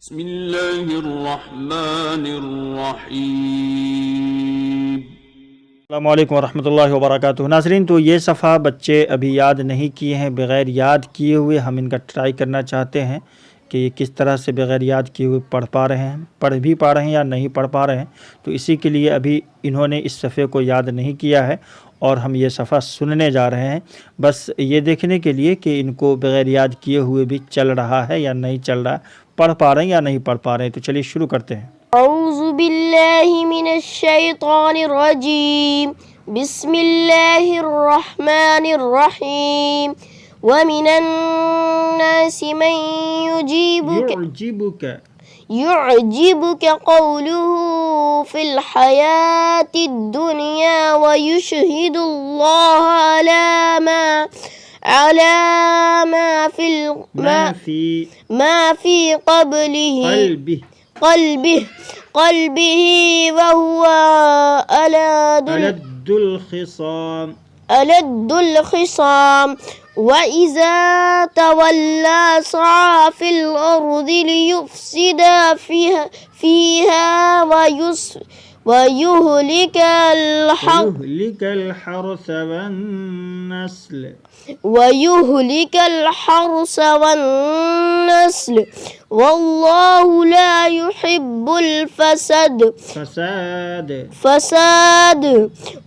बिस्मिल्लाहिर्रहमानिर्रहीम। अस्सलामु अलैकुम वरहमतुल्लाहि वबरकातुहू। नाज़रीन, तो ये सफ़ा बच्चे अभी याद नहीं किए हैं। बग़ैर याद किए हुए हम इनका ट्राई करना चाहते हैं कि ये किस तरह से बग़ैर याद किए हुए पढ़ पा रहे हैं, पढ़ भी पा रहे हैं या नहीं पढ़ पा रहे हैं। तो इसी के लिए अभी इन्होंने इस सफ़े को याद नहीं किया है और हम ये सफ़ा सुनने जा रहे हैं, बस ये देखने के लिए कि इनको बग़ैर याद किए हुए भी चल रहा है या नहीं चल रहा है, पढ़ पा रहे हैं या नहीं पढ़ पा रहे हैं। तो चलिए शुरू करते हैं। औज़ु बिल्लाहि मिनश शैतानिर रजीम। बिस्मिल्लाहिर रहीम। व मिनन नासि मन युअजिबुका क़ौलुहु फ़िल हयातिद दुनिया व युशहिदुल्लाह अला मा फी قلبه وهو ألد الخصام وإذا تولى سعى في الأرض ليفسد فيها ويهلك الحرث والنسل والله لا يحب الفساد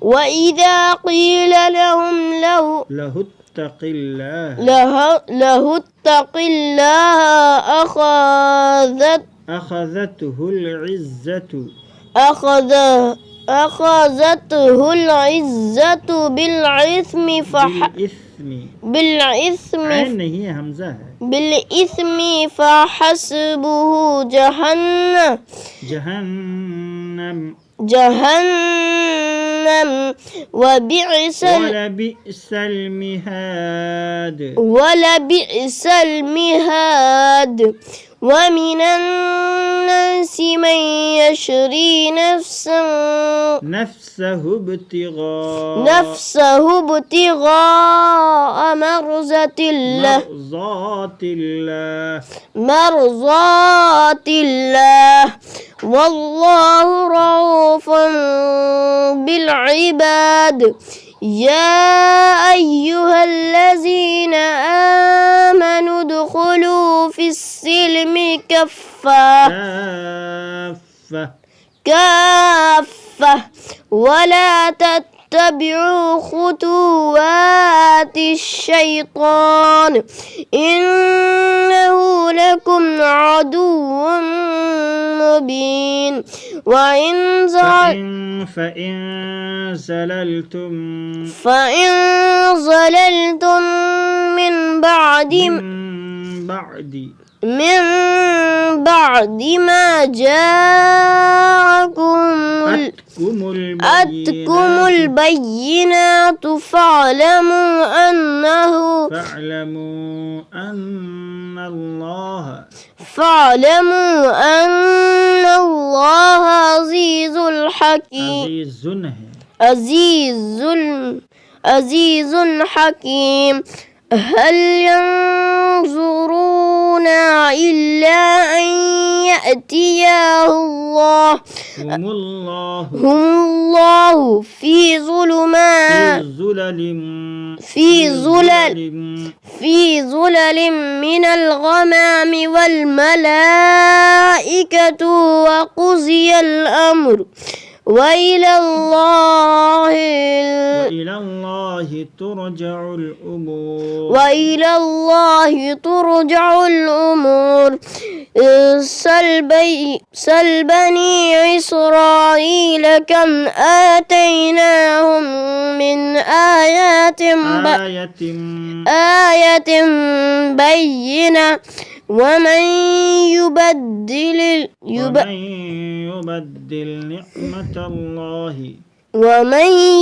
وإذا قيل لهم له اتق الله أخذته العزة بالإثم فحسبه جهنم ولبئس المهاد ومن الناس من يشري نفسه ابتغاء مرضات الله والله رؤوف بالعباد يا أيها الذين آمنوا ادخلوا في السلم كافة ولا تتبعوا خطوات الشيطان إنه لكم عدو مبين فإن زللتم من بعد ما جاءتكم البينات فاعلموا أن الله عزيز حكيم هل ينظرون إلا أن يأتيهم الله في ظلل من الغمام والملائكة وقضي الأمر وإلى الله ترجع الأمور سل بني إسرائيل كم آتيناهم من آية بينة ومن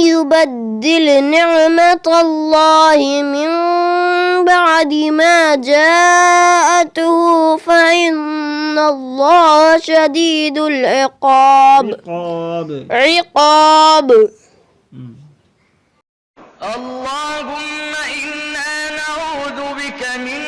يبدل نعمة الله من بعد ما جاءته فإن الله شديد العقاب. اللهم إنا نعوذ بك من